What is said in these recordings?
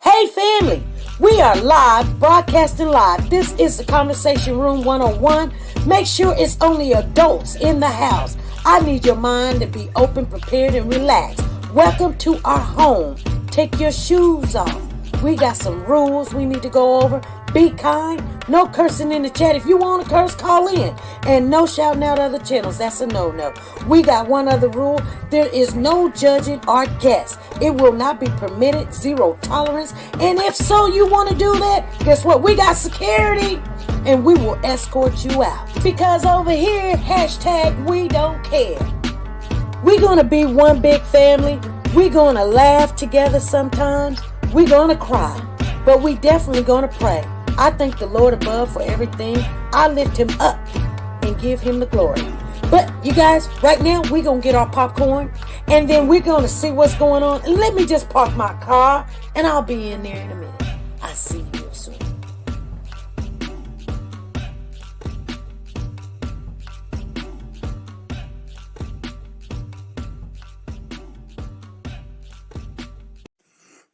Hey family, we are live, broadcasting live. This is the Conversation Room 101. Make sure it's only adults in the house. I need your mind to be open, prepared, and relaxed. Welcome to our home. Take your shoes off. We got some rules we need to go over. Be kind. No cursing in the chat. If you want to curse, call in. And no shouting out other channels. That's a no-no. We got one other rule. There is no judging our guests. It will not be permitted. Zero tolerance. And if so, you want to do that, guess what? We got security. And we will escort you out. Because over here, hashtag we don't care. We're going to be one big family. We're going to laugh together sometimes. We're going to cry. But we definitely going to pray. I thank the Lord above for everything. I lift him up and give him the glory. But you guys, right now we're going to get our popcorn and then we're going to see what's going on. And let me just park my car and I'll be in there in a minute. I'll see you soon.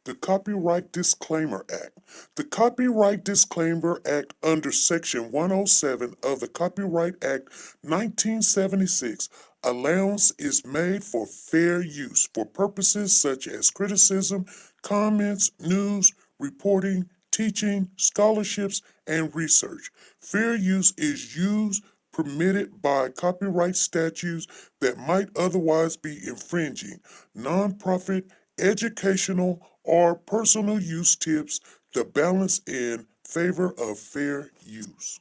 The Copyright Disclaimer Act. The Copyright Disclaimer Act under Section 107 of the Copyright Act 1976, allowance is made for fair use for purposes such as criticism, comments, news, reporting, teaching, scholarships, and research. Fair use is used permitted by copyright statutes that might otherwise be infringing. Nonprofit, educational, or personal use tips the balance in favor of fair use.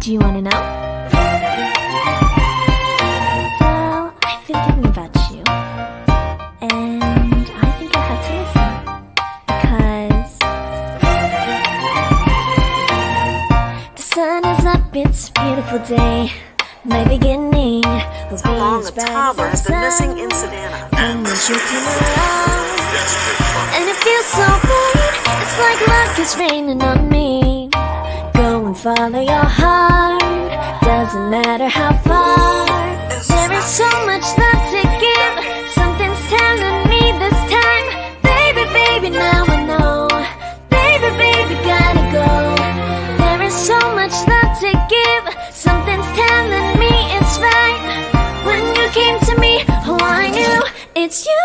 Do you want to know? Well, I've been thinking about you, and I think I have to listen, because the sun is up, it's a beautiful day. My beginning will be along a toddler has been missing in Savannah. And when you come around, and it feels so bright, it's like luck is raining on me. Go and follow your heart, doesn't matter how far. There is so much love to give, something's telling me this time. Baby, baby, now I know. Baby, baby, gotta go. There is so much love to give, something's telling me it's right. When you came to me, oh I knew it's you,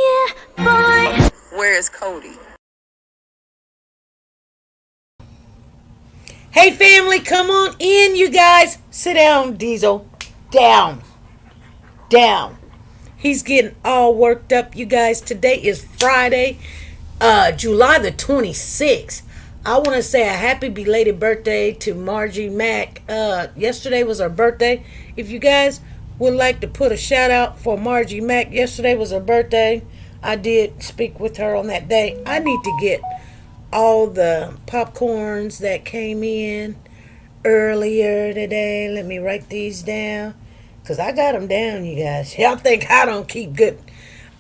yeah, boy. Where is Cody? Hey family, come on in, you guys. Sit down, Diesel. Down. He's getting all worked up, you guys. Today is Friday, July the 26th. I want to say a happy belated birthday to Margie Mack. Yesterday was her birthday. If you guys would like to put a shout out for Margie Mack, yesterday was her birthday. I did speak with her on that day. I need to get all the popcorns that came in earlier today. Let me write these down, because I got them down, you guys. Y'all think I don't keep good.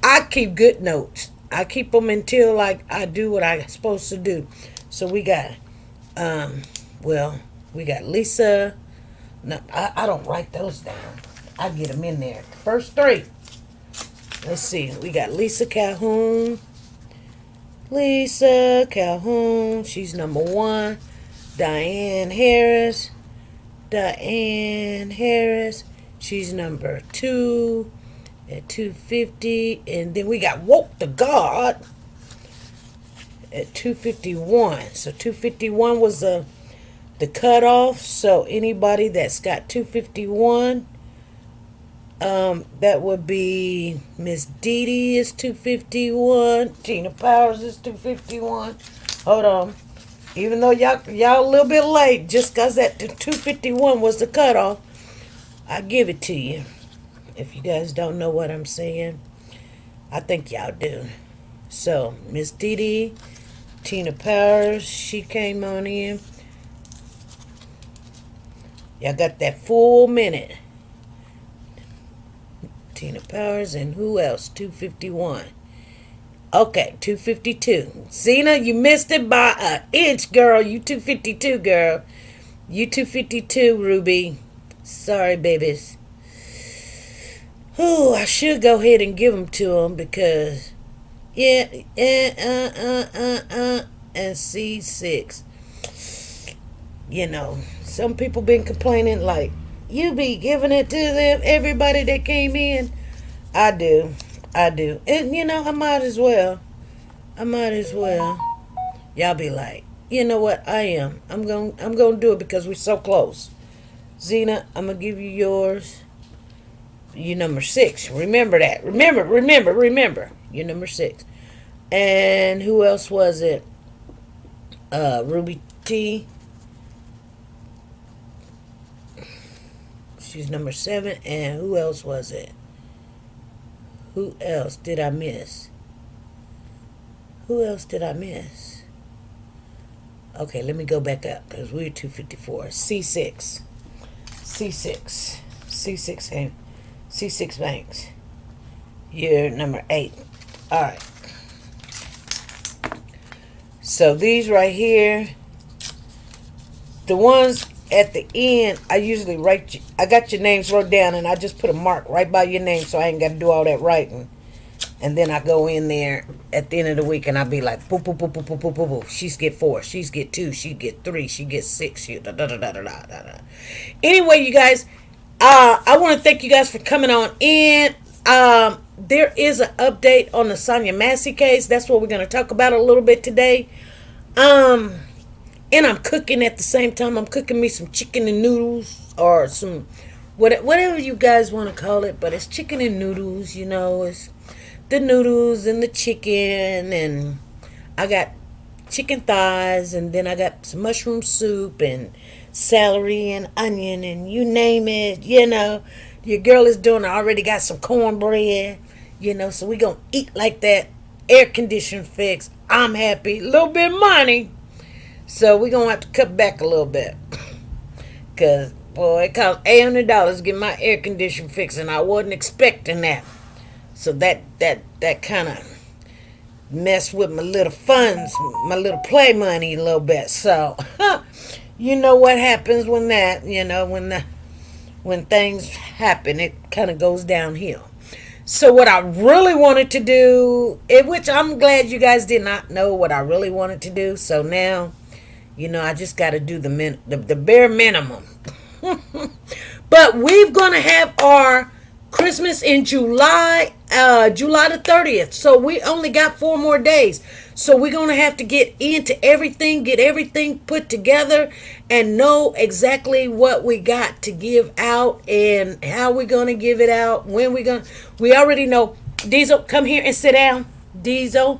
I keep good notes. I keep them until like I do what I'm supposed to do. So we got, we got Lisa. No, I don't write those down. I get them in there. The first three. Let's see. We got Lisa Calhoun. She's number 1. Diane Harris. She's number 2 at 250. And then we got Woke the God at 251. So 251 was the cutoff. So anybody that's got 251, that would be Miss Dee Dee is 251. Tina Powers is 251. Hold on. Even though y'all a little bit late, just because that 251 was the cutoff, I give it to you. If you guys don't know what I'm saying, I think y'all do. So Miss Dee Dee, Tina Powers, she came on in. Y'all got that full minute. Tina Powers, and who else? 251. Okay, 252. Zena, you missed it by an inch, girl. You 252, girl. You 252, Ruby. Sorry, babies. Oh, I should go ahead and give them to him because, yeah, and C6. Some people been complaining like, you be giving it to them, everybody that came in. I do. And, I might as well. Y'all be like, you know what? I am. I'm going to do it because we're so close. Zena, I'm going to give you yours. You number 6. Remember that. Remember. You number 6. And who else was it? Ruby T. She's number 7. And who else was it? Who else did I miss? Okay, let me go back up because we're 254. C6 and C6 Banks. You're number 8. All right. So these right here, the ones at the end, I usually write. I got your names wrote down, and I just put a mark right by your name, so I ain't got to do all that writing. And then I go in there at the end of the week, and I be like, boop, boop, boop, boop, boop, boop, boop, boop. She's get 4. She's get 2. She get 3. She get 6. She da da da da da da da. Anyway, you guys, I want to thank you guys for coming on in. There is an update on the Sonya Massey case. That's what we're going to talk about a little bit today. And I'm cooking at the same time. I'm cooking me some chicken and noodles or some whatever you guys want to call it. But it's chicken and noodles, It's the noodles and the chicken. And I got chicken thighs. And then I got some mushroom soup and celery and onion and you name it, Your girl is doing, I already got some cornbread, So we going to eat like that. Air condition fix. I'm happy. A little bit of money. So we're going to have to cut back a little bit. Because, boy, it cost $800 to get my air conditioner fixed. And I wasn't expecting that. So that kind of messed with my little funds, my little play money a little bit. So, you know what happens when that, when things happen, it kind of goes downhill. So what I really wanted to do, which I'm glad you guys did not know what I really wanted to do. So now, I just got to do the bare minimum. But we're going to have our Christmas in July the 30th. So we only got 4 more days. So we're going to have to get into everything, get everything put together and know exactly what we got to give out and how we're going to give it out, when we already know. Diesel, come here and sit down. Diesel,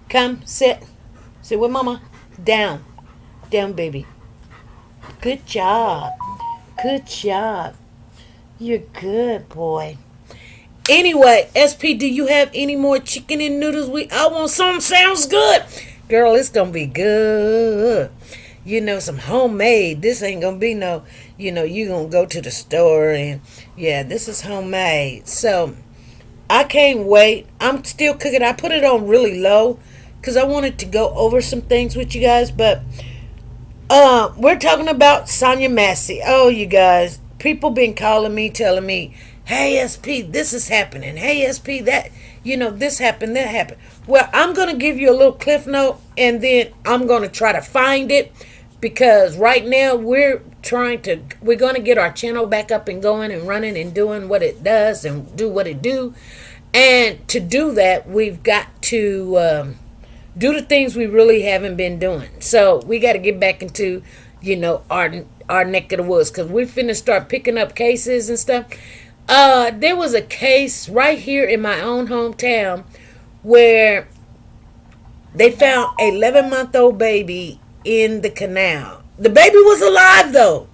come sit with mama. Down, baby. Good job. You're good, boy. Anyway, SP, do you have any more chicken and noodles? I want some. Sounds good. Girl, it's going to be good. Some homemade. This ain't going to be no, you going to go to the store and, yeah, this is homemade. So, I can't wait. I'm still cooking. I put it on really low because I wanted to go over some things with you guys. But, we're talking about Sonya Massey. Oh, you guys. People been calling me, telling me, hey, SP, this is happening. Hey, SP, that, this happened, that happened. Well, I'm going to give you a little cliff note, and then I'm going to try to find it, because right now we're going to get our channel back up and going and running and doing what it does and do what it do. And to do that, we've got to do the things we really haven't been doing. So we got to get back into, our neck of the woods, because we finna start picking up cases and stuff. There was a case right here in my own hometown where they found an 11-month-old baby in the canal. The baby was alive, though.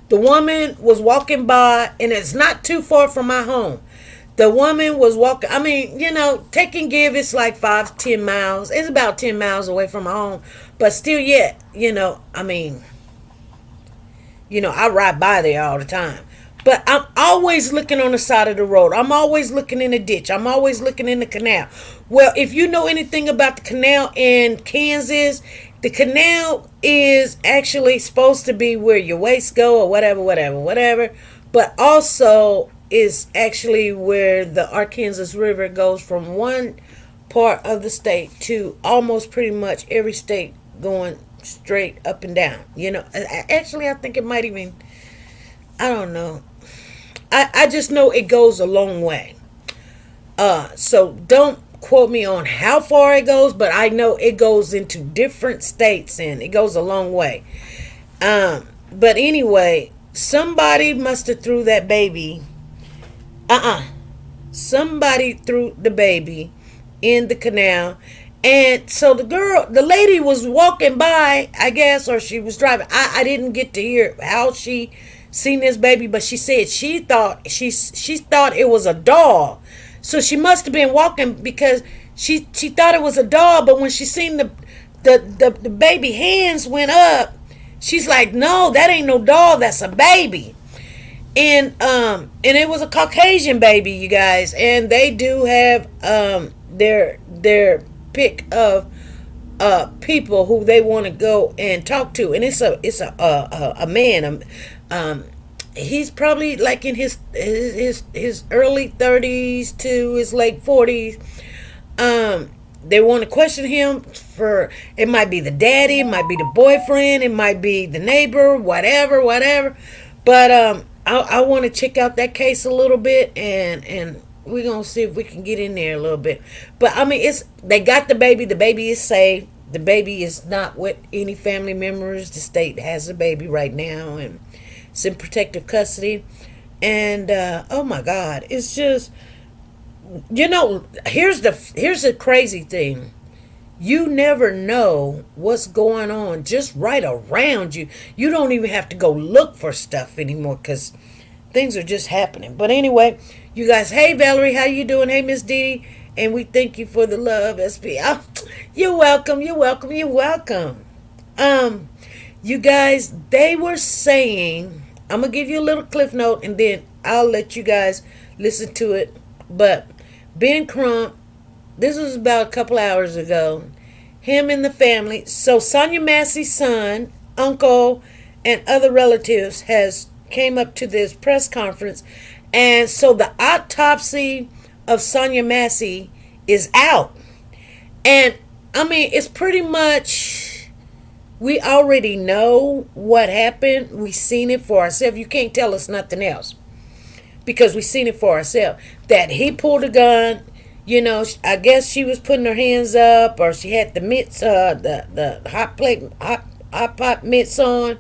The woman was walking by, and it's not too far from my home. The woman was walking, take and give, it's like 5-10 miles. It's about 10 miles away from my home. But still yet, I ride by there all the time. But I'm always looking on the side of the road. I'm always looking in the ditch. I'm always looking in the canal. Well, if you know anything about the canal in Kansas, the canal is actually supposed to be where your waist go or whatever. But also, is actually where the Arkansas River goes from one part of the state to almost pretty much every state going straight up and down. Actually, I think it might even, I don't know. I just know it goes a long way. So don't quote me on how far it goes, but I know it goes into different states and it goes a long way. But anyway, somebody must have threw that baby. Somebody threw the baby in the canal. And so the lady was walking by, I guess, or she was driving. I didn't get to hear how she seen this baby, but she said she thought it was a doll. So she must have been walking because she thought it was a doll, but when she seen the baby hands went up, she's like, no, that ain't no doll, that's a baby. And it was a Caucasian baby, you guys, and they do have their pick of people who they want to go and talk to, and it's a man. He's probably like in his early 30s to his late 40s. They want to question him for, it might be the daddy, it might be the boyfriend, it might be the neighbor, whatever. But I want to check out that case a little bit, and we're gonna see if we can get in there a little bit. But I mean, they got the baby. The baby is safe. The baby is not with any family members. The state has the baby right now, and it's in protective custody. And oh my God, it's just, here's the crazy thing. You never know what's going on just right around you. You don't even have to go look for stuff anymore because things are just happening. But anyway, you guys, hey Valerie, how you doing? Hey Miss Dee, and we thank you for the love, SP. Oh, you're welcome. You guys, they were saying, I'm gonna give you a little cliff note and then I'll let you guys listen to it. But Ben Crump, this was about a couple hours ago. Him and the family. So Sonya Massey's son, uncle, and other relatives came up to this press conference. And so the autopsy of Sonya Massey is out. And I mean, it's pretty much, we already know what happened. We've seen it for ourselves. You can't tell us nothing else because we've seen it for ourselves. That he pulled a gun. I guess she was putting her hands up, or she had the mitts, the hot pot mitts on,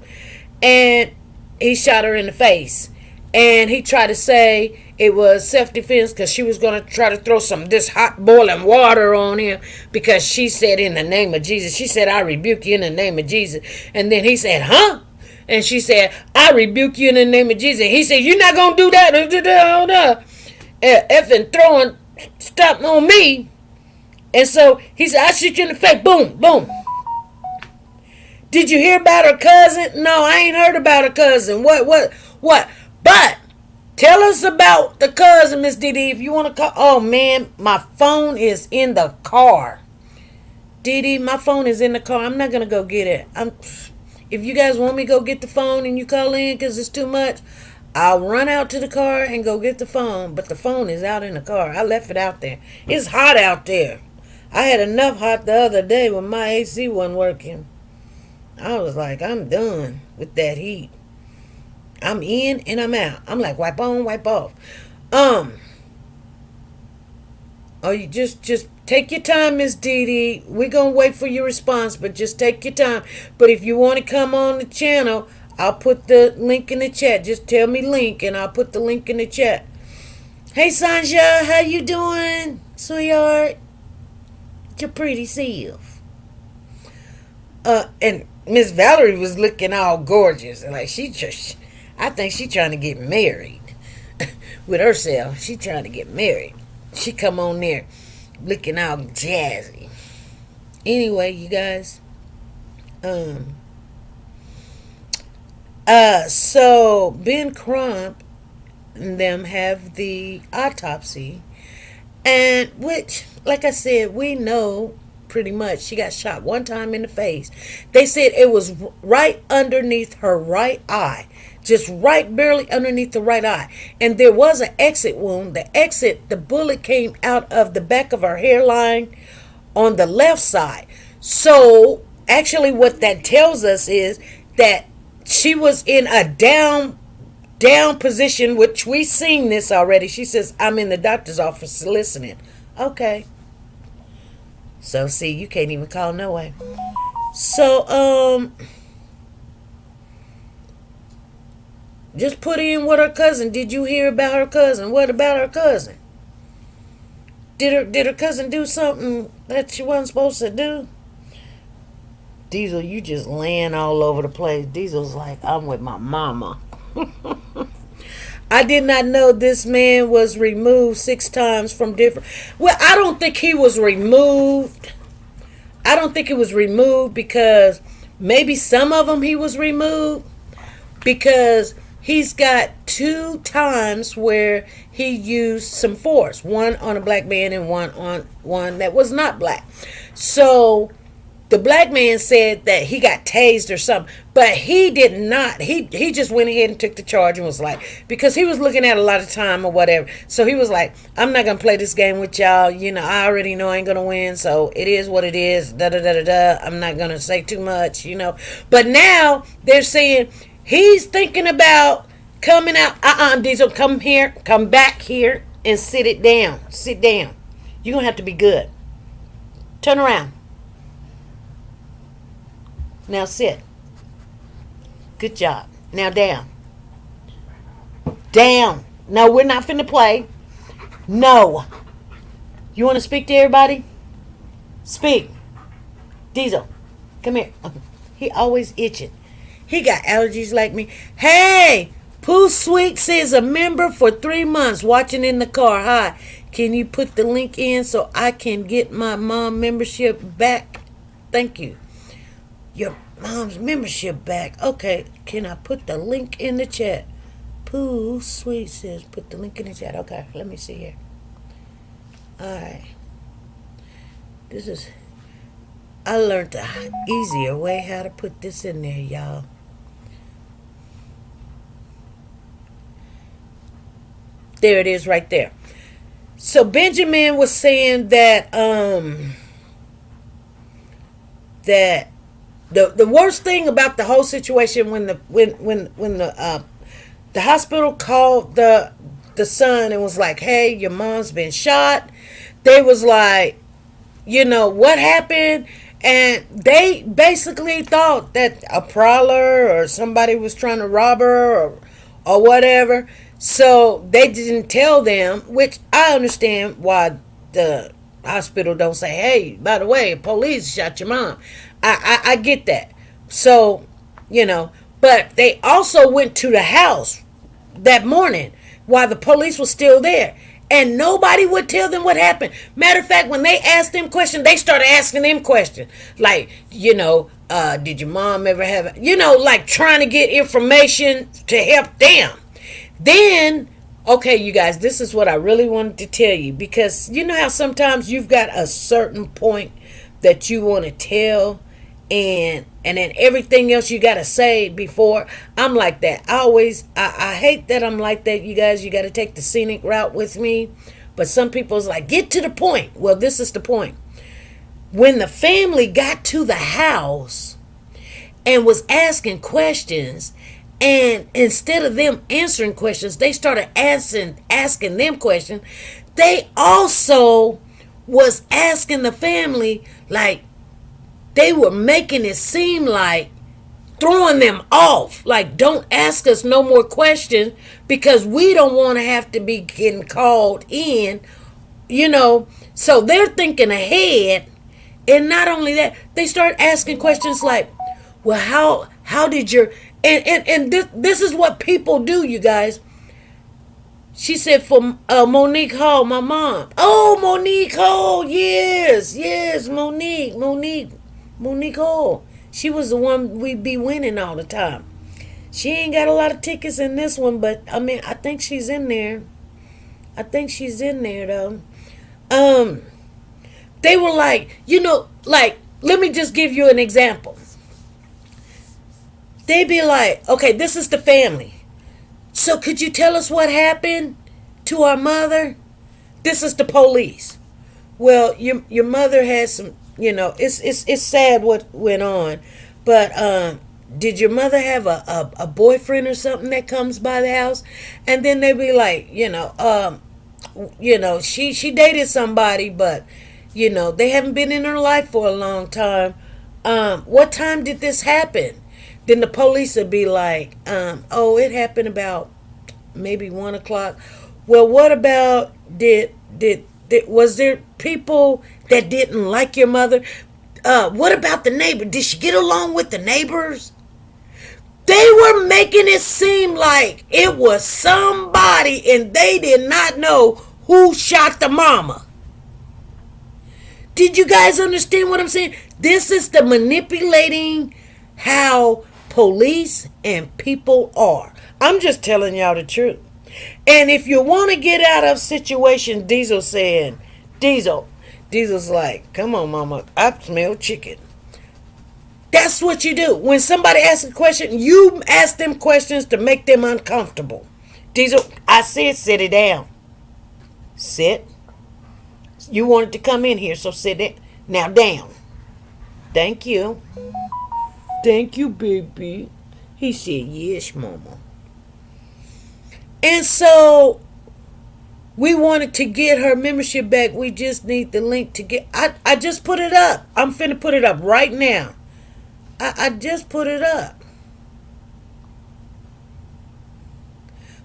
and he shot her in the face. And he tried to say it was self-defense because she was going to try to throw this hot boiling water on him because she said, in the name of Jesus. She said, I rebuke you in the name of Jesus. And then he said, huh? And she said, I rebuke you in the name of Jesus. He said, you're not going to do that. Effing throwing stuff on me. And so he said, I shoot you in the face. Boom, boom. Did you hear about her cousin? No, I ain't heard about her cousin. What? But tell us about the cousin, Miss Dee, if you want to call. Oh man, my phone is in the car. Dee, my phone is in the car. I'm not gonna go get it. If you guys want me to go get the phone and you call in because it's too much, I'll run out to the car and go get the phone. But the phone is out in the car. I left it out there. It's hot out there. I had enough hot the other day when my AC wasn't working. I was like, I'm done with that heat. I'm in and I'm out. I'm like, wipe on, wipe off. You just take your time, Miss Dee. We're gonna wait for your response, but just take your time. But if you want to come on the channel, I'll put the link in the chat. Just tell me link and I'll put the link in the chat. Hey Sonya, how you doing, sweetheart? Your pretty self. And Miss Valerie was looking all gorgeous. Like I think she's trying to get married with herself. She's trying to get married. She come on there looking all jazzy. Anyway, you guys. So Ben Crump and them have the autopsy, and which, like I said, we know pretty much she got shot one time in the face. They said it was right underneath her right eye. just right barely underneath the right eye. And there was an exit wound. The bullet came out of the back of her hairline on the left side. So actually what that tells us is that she was in a down position, which we seen this already. She says, I'm in the doctor's office listening. Okay. So see, you can't even call no way. So just put in what her cousin. Did you hear about her cousin? What about her cousin? Did her cousin do something that she wasn't supposed to do? Diesel, you just laying all over the place. Diesel's like, I'm with my mama. I did not know this man was removed 6 times from different. Well, I don't think he was removed. I don't think it was removed because maybe some of them he was removed because he's got 2 times where he used some force. One on a black man and one on one that was not black. So the black man said that he got tased or something, but he did not. He just went ahead and took the charge and was like, because he was looking at a lot of time or whatever. So he was like, I'm not going to play this game with y'all. You know, I already know I ain't going to win. So it is what it is. I'm not going to say too much, you know. But now they're saying he's thinking about coming out. Diesel, come here, come back here and sit down. Sit down. You're going to have to be good. Turn around. Now sit. Good job. Now down. Down. No, we're not finna play. No. You want to speak to everybody? Speak. Diesel, come here. He always itching. He got allergies like me. Hey, Pooh Sweet says a member for 3 months watching in the car. Hi. Can you put the link in so I can get my mom membership back? Thank you. Your mom's membership back. Okay, can I put the link in the chat? Pooh Sweet says put the link in the chat. Okay, let me see here. Alright. I learned the easier way how to put this in there, y'all. There it is right there. So Benjamin was saying that that the worst thing about the whole situation when the hospital called the son and was like, hey, your mom's been shot, they was like, you know, what happened? And they basically thought that a prowler or somebody was trying to rob her or whatever. So they didn't tell them, which I understand why the hospital don't say, hey, by the way, police shot your mom. I get that. So, you know, but they also went to the house that morning while the police was still there. And nobody would tell them what happened. Matter of fact, when they asked them questions, they started asking them questions. Like, you know, did your mom ever have, you know, like trying to get information to help them. Then, okay, you guys, this is what I really wanted to tell you. Because you know how sometimes you've got a certain point that you want to tell and then everything else you got to say before. I'm like that. I hate that I'm like that, you guys. You got to take the scenic route with me. But some people's like, get to the point. Well, this is the point. When the family got to the house and was asking questions, and instead of them answering questions, they started asking them questions. They also was asking the family, like, they were making it seem like throwing them off. Like, don't ask us no more questions because we don't want to have to be getting called in, you know. So they're thinking ahead. And not only that, they start asking questions like, well, how did your... And this is what people do, you guys. She said for Monique Hall, my mom. Oh, Monique Hall, yes, Monique Hall. She was the one we be winning all the time. She ain't got a lot of tickets in this one, but I mean, I think she's in there. Though. They were like, you know, like, let me just give you an example. They be like, okay, this is the family. So could you tell us what happened to our mother? This is the police. Well, your mother had some, it's sad what went on, but did your mother have a boyfriend or something that comes by the house? And then they be like, she dated somebody, but they haven't been in her life for a long time. What time did this happen? Then the police would be like, oh, it happened about maybe 1 o'clock. Well, what about was there people that didn't like your mother? What about the neighbor? Did she get along with the neighbors? They were making it seem like it was somebody and they did not know who shot the mama. Did you guys understand what I'm saying? This is the manipulating how police and people are. I'm just telling y'all the truth. And if you want to get out of situation, Diesel's like, come on, mama, I smell chicken. That's what you do. When somebody asks a question, you ask them questions to make them uncomfortable. Diesel, I said sit it down. Sit. You wanted to come in here, so sit it. Now down. Thank you. Thank you, baby. He said, yes, mama. And so we wanted to get her membership back. We just need the link to get. I just put it up. I'm finna put it up right now. I just put it up.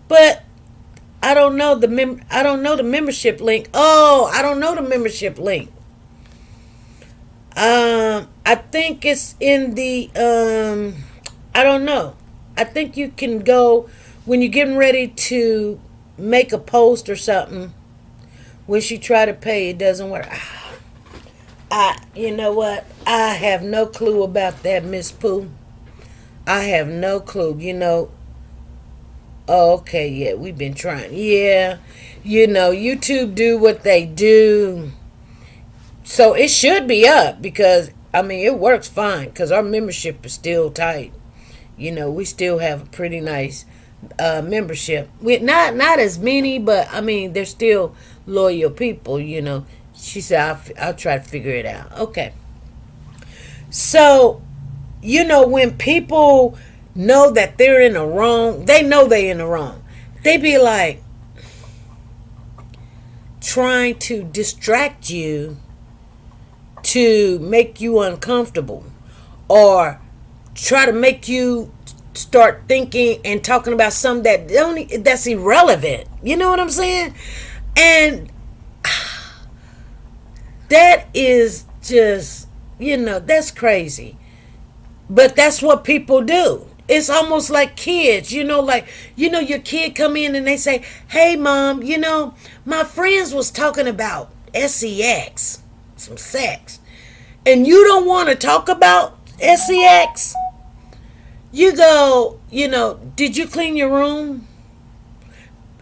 But I don't know the membership link. Oh, I don't know the membership link. I think it's in the I don't know. I think you can go when you're getting ready to make a post or something. When she try to pay, it doesn't work. You know what? I have no clue about that, Miss Pooh. I have no clue. Oh, okay, yeah, we've been trying. Yeah, YouTube do what they do. So it should be up because, it works fine because our membership is still tight. We still have a pretty nice membership. Not as many, but, they're still loyal people, She said, I'll try to figure it out. Okay. So, when people know that they're in the wrong, they know they're in the wrong. They be like trying to distract you to make you uncomfortable or try to make you start thinking and talking about something that's irrelevant. You know what I'm saying? And that is just, that's crazy. But that's what people do. It's almost like kids, your kid come in and they say, hey, Mom, my friends was talking about sex, some sex. And you don't want to talk about sex? You go, did you clean your room?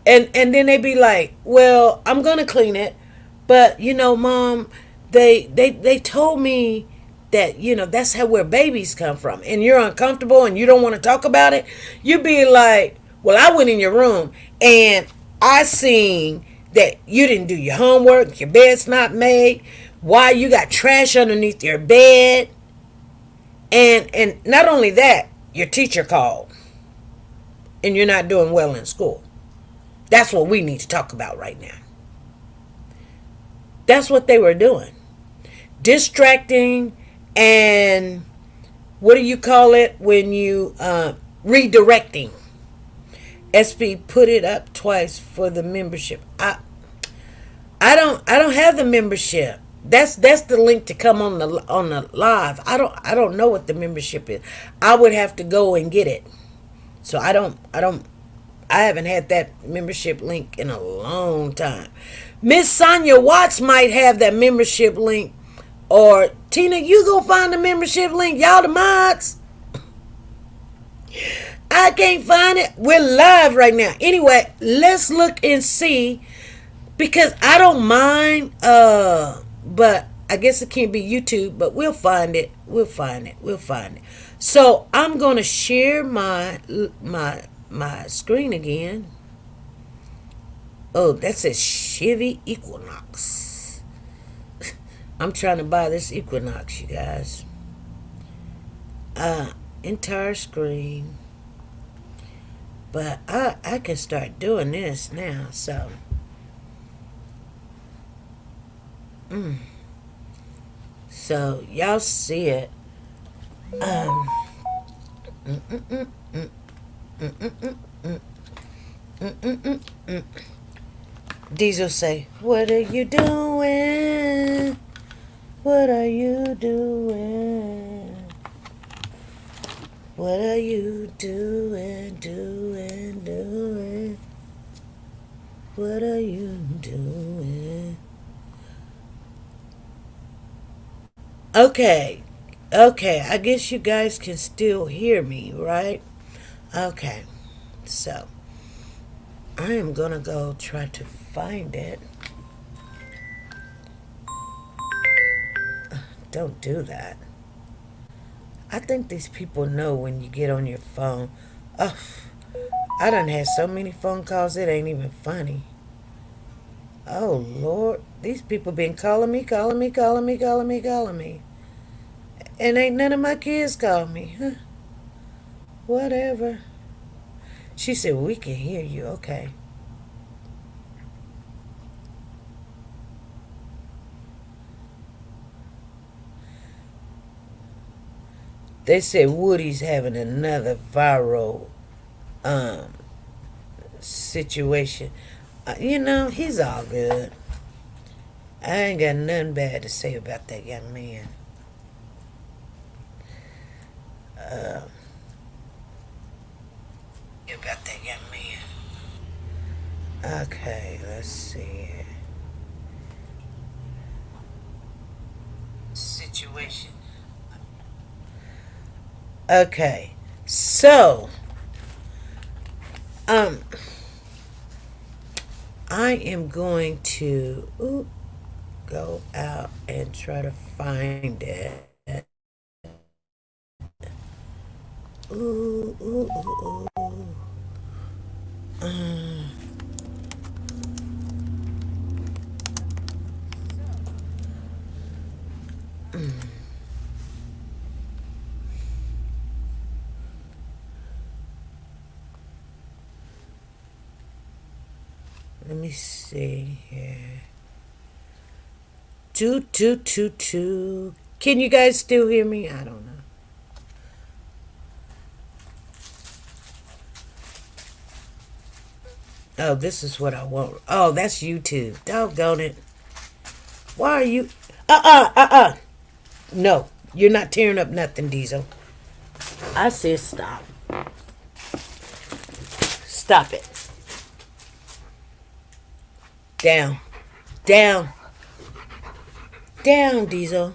And then they be like, well, I'm going to clean it. But, Mom, they told me that, that's where babies come from. And you're uncomfortable and you don't want to talk about it. You be like, well, I went in your room and I seen that you didn't do your homework. Your bed's not made. Why you got trash underneath your bed. And not only that, your teacher called. And you're not doing well in school. That's what we need to talk about right now. That's what they were doing. Distracting and what do you call it when you redirecting. SB put it up twice for the membership. I don't have the membership. That's the link to come on the live. I don't know what the membership is. I would have to go and get it. So I haven't had that membership link in a long time. Miss Sonya Watts might have that membership link. Or, Tina, you go find the membership link. Y'all the mods. I can't find it. We're live right now. Anyway, let's look and see. Because I don't mind. But I guess it can't be YouTube. But we'll find it. We'll find it. So, I'm going to share my my screen again. Oh, that says Chevy Equinox. I'm trying to buy this Equinox, you guys. Entire screen. But I can start doing this now, so. So, y'all see it. Diesel say, what are you doing? What are you doing? What are you doing? What are you doing? Okay, I guess you guys can still hear me, right? Okay, so I am gonna go try to find it. Don't do that. I think these people know when you get on your phone. Oh, I done had so many phone calls, it ain't even funny. Oh, Lord. These people been calling me. And ain't none of my kids call me. Huh? Whatever. She said, we can hear you. Okay. They said Woody's having another viral situation. He's all good. I ain't got nothing bad to say about that young man. Okay, let's see here. Situation. Okay, so I am going to go out and try to find it. Let me see here. 2222. Can you guys still hear me? I don't know. Oh, this is what I want. Oh, that's YouTube. Doggone it. Why are you... No, you're not tearing up nothing, Diesel. I said stop. Stop it. Down. Down, Diesel.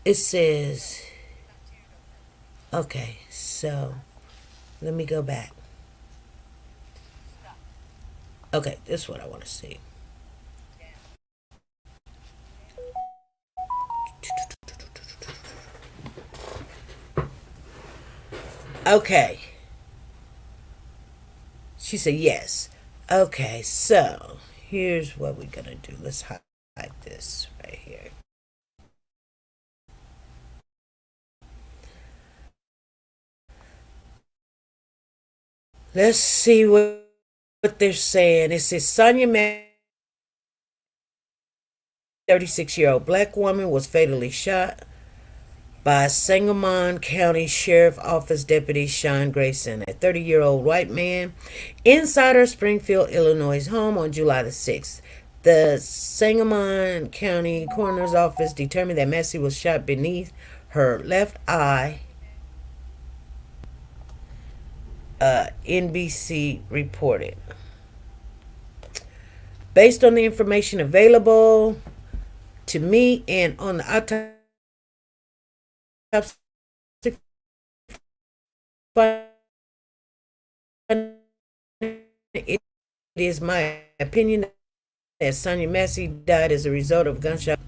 It says... Okay, so... Let me go back. Okay, this is what I want to see. Okay. She said yes. Okay, so here's what we're gonna do. Let's hide this right here. Let's see what they're saying. It says Sonya, 36-year-old black woman, was fatally shot by Sangamon County Sheriff Office Deputy Sean Grayson, a 30-year-old white man, inside her Springfield, Illinois home on July the 6th. The Sangamon County Coroner's Office determined that Massey was shot beneath her left eye. NBC reported. Based on the information available to me and on the autopsy, it is my opinion that Sonya Massey died as a result of gunshot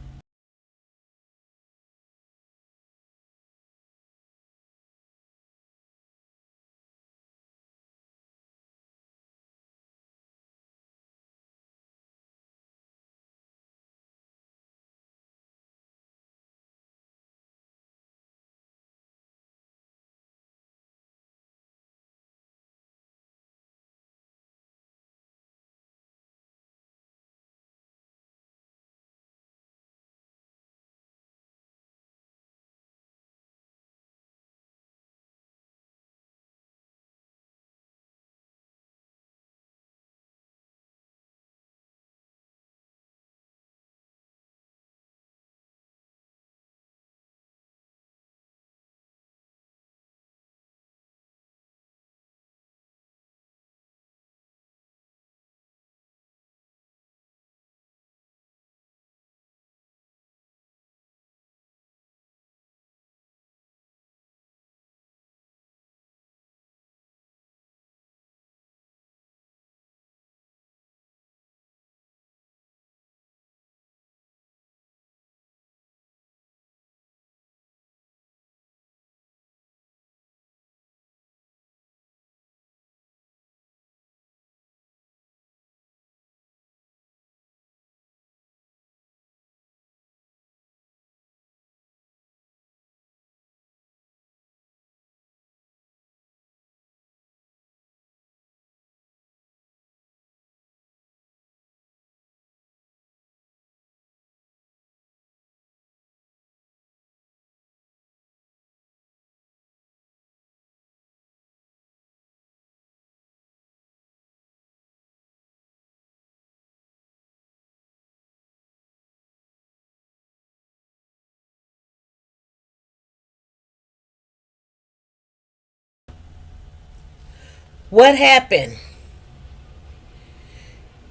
What happened?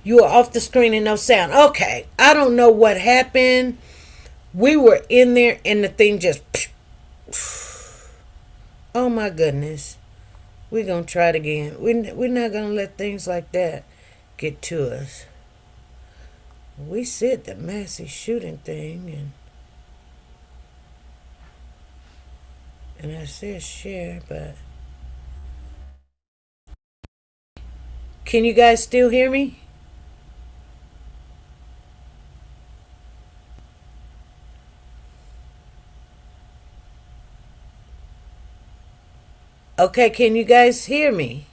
You were off the screen and no sound. Okay. I don't know what happened. We were in there and the thing just... Oh my goodness. We're going to try it again. We're not going to let things like that get to us. We said the Massey shooting thing, and I said share, but... Can you guys still hear me? Okay, can you guys hear me?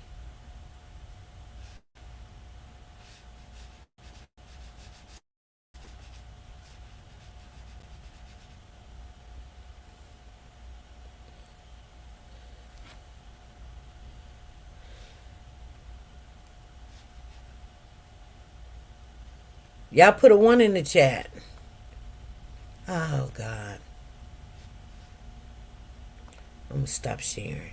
Y'all put a 1 in the chat. Oh, God. I'm going to stop sharing.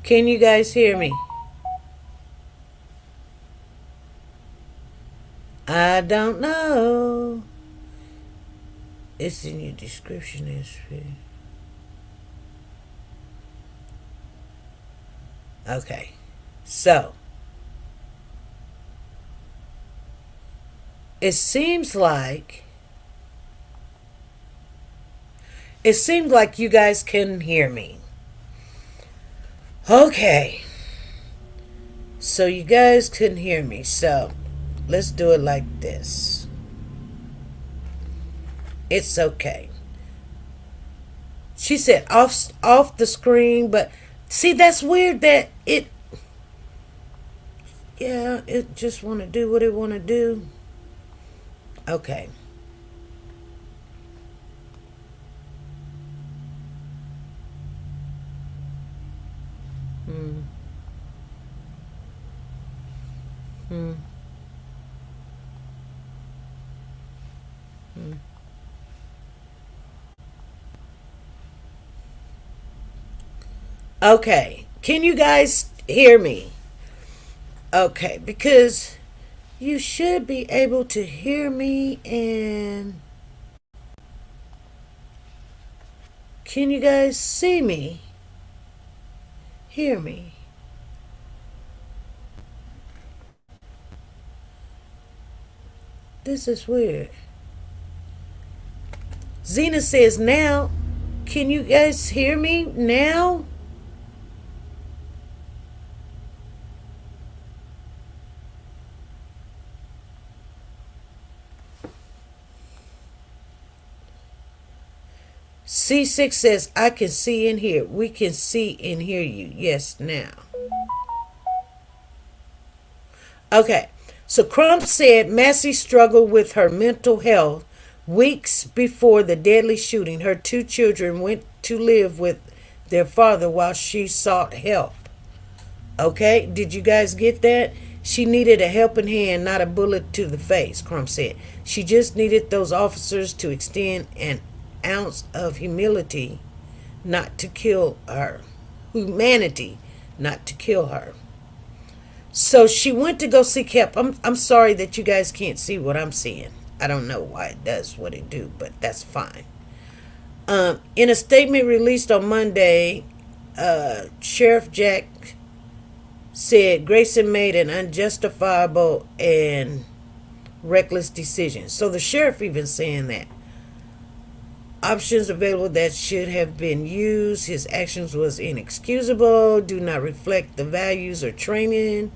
Can you guys hear me? I don't know. It's in your description history. Okay. So, it seems like you guys can hear me. Okay. So you guys couldn't hear me. So let's do it like this. It's okay. She said off the screen, but see, that's weird that it just want to do what it want to do. Okay. Okay. Can you guys hear me? Okay, because you should be able to hear me, and can you guys see me? Hear me? This is weird. Zena says now. Can you guys hear me now? C6 says, I can see and hear. We can see and hear you. Yes, now. Okay. So Crump said Massey struggled with her mental health weeks before the deadly shooting. Her 2 children went to live with their father while she sought help. Okay. Did you guys get that? She needed a helping hand, not a bullet to the face, Crump said. She just needed those officers to extend an ounce of humility, not to kill her. Humanity, not to kill her. So she went to go seek help. I'm sorry that you guys can't see what I'm seeing. I don't know why it does what it do, but that's fine. In a statement released on Monday, Sheriff Jack said Grayson made an unjustifiable and reckless decision. So the sheriff even saying that. Options available that should have been used. His actions was inexcusable, do not reflect the values or training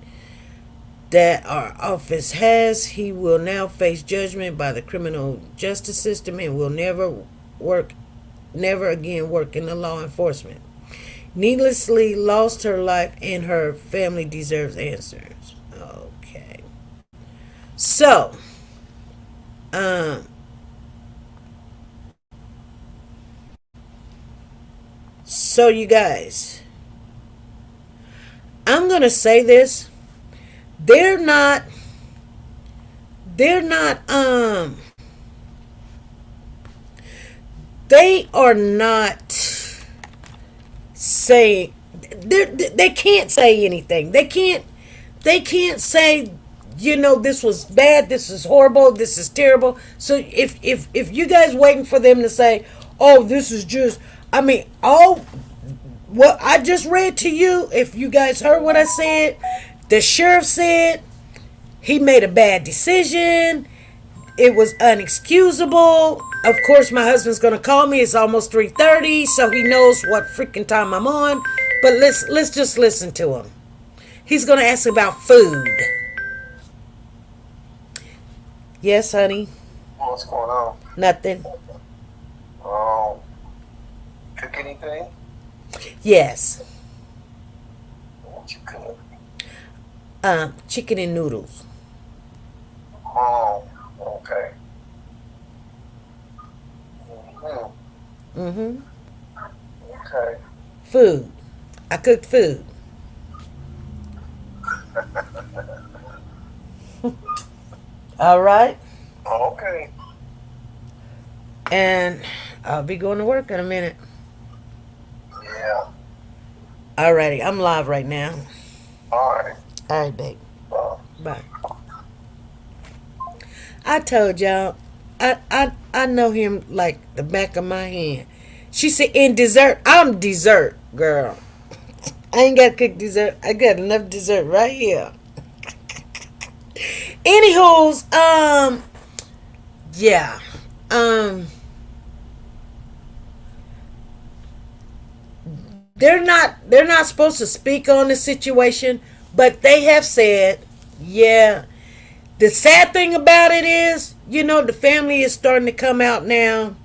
that our office has. He will now face judgment by the criminal justice system and will never again work in the law enforcement. Needlessly lost her life and her family deserves answers. Okay. So, So you guys, I'm going to say this. They're not they are not saying, they can't say anything. They can't say, this was bad, this is horrible, this is terrible. So if you guys waiting for them to say, oh, this is just, all what I just read to you, if you guys heard what I said, the sheriff said he made a bad decision. It was unexcusable. Of course, my husband's gonna call me. It's almost 3:30, so he knows what freaking time I'm on. But let's just listen to him. He's gonna ask about food. Yes, honey. What's going on? Nothing. Cook anything? Yes. What you cook? Chicken and noodles. Oh, okay. Okay. Food. I cooked food. All right. Okay. And I'll be going to work in a minute. Yeah. Alrighty, I'm live right now. All right. All right, babe. Bye. Bye. I told y'all, I know him like the back of my hand. She said, in dessert, I'm dessert, girl. I ain't got to cook dessert. I got enough dessert right here. Anywho's, yeah. They're not supposed to speak on the situation, but they have said, yeah. The sad thing about it is, the family is starting to come out now.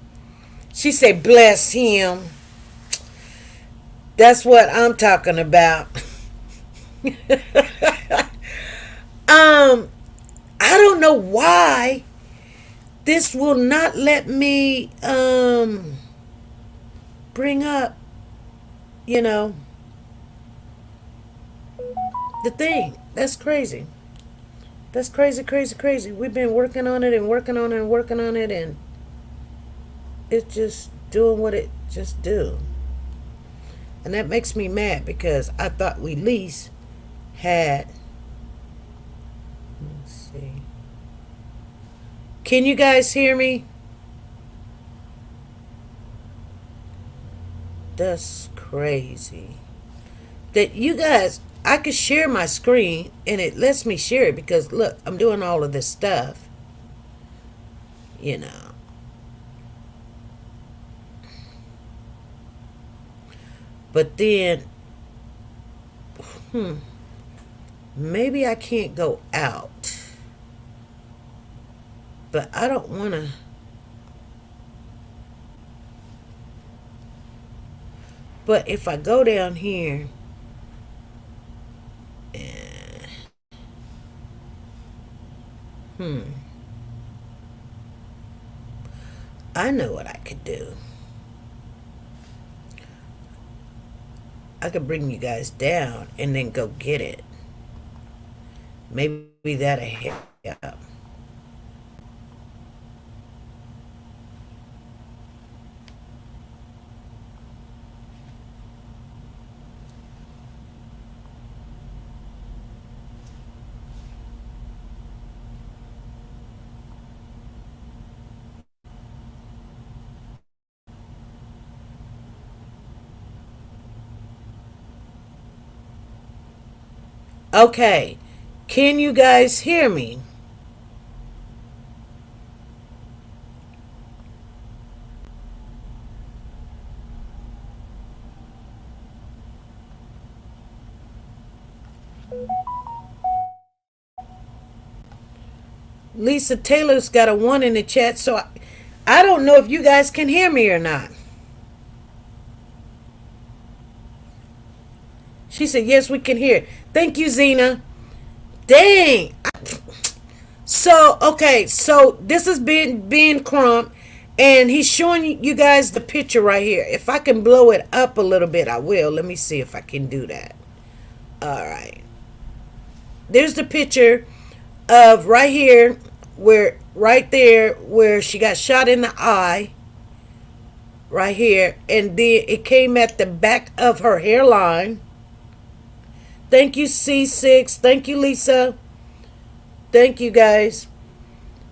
She said, bless him. That's what I'm talking about. I don't know why this will not let me bring up, the thing. That's crazy. That's crazy, crazy, crazy. We've been working on it and working on it and working on it, and it's just doing what it just do. And that makes me mad because I thought we at least had. Let's see. Can you guys hear me? That's crazy. That you guys, I could share my screen and it lets me share it because look, I'm doing all of this stuff. But then, maybe I can't go out. But I don't want to. But if I go down here, I know what I could do. I could bring you guys down and then go get it. Maybe that'll help. Okay, can you guys hear me? Lisa Taylor's got a 1 in the chat, so I don't know if you guys can hear me or not. She said, yes, we can hear. Thank you, Zena. Dang. So, okay, so this is Ben Crump, and he's showing you guys the picture right here. If I can blow it up a little bit, I will. Let me see if I can do that. All right. There's the picture of right here, right there, where she got shot in the eye. right here. And then it came at the back of her hairline. Thank you, C6. Thank you, Lisa. Thank you, guys.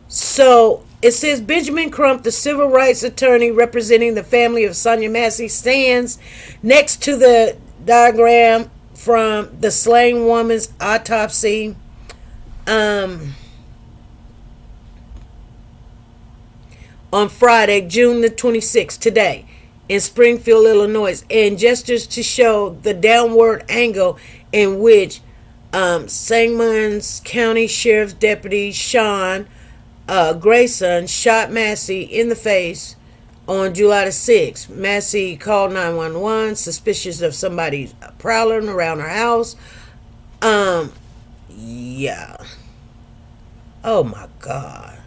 So it says Benjamin Crump, the civil rights attorney representing the family of Sonya Massey, stands next to the diagram from the slain woman's autopsy. On Friday, June the 26th, today, in Springfield, Illinois, and gestures to show the downward angle in which Sangamon County Sheriff's Deputy Sean Grayson shot Massey in the face on July the 6th. Massey called 911, suspicious of somebody prowling around her house. Yeah. Oh my God.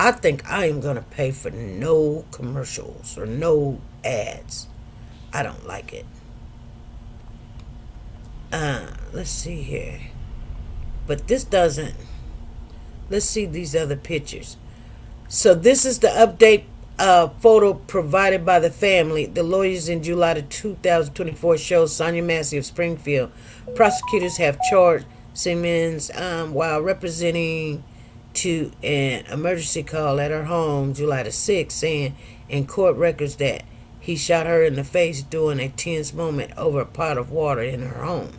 I think I am going to pay for no commercials or no ads. I don't like it. Let's see here. But this doesn't. Let's see these other pictures. So this is the update photo provided by the family. The lawyers in July 2024 shows Sonya Massey of Springfield. Prosecutors have charged Simmons while representing to an emergency call at her home July the 6th, saying in court records that he shot her in the face during a tense moment over a pot of water in her home.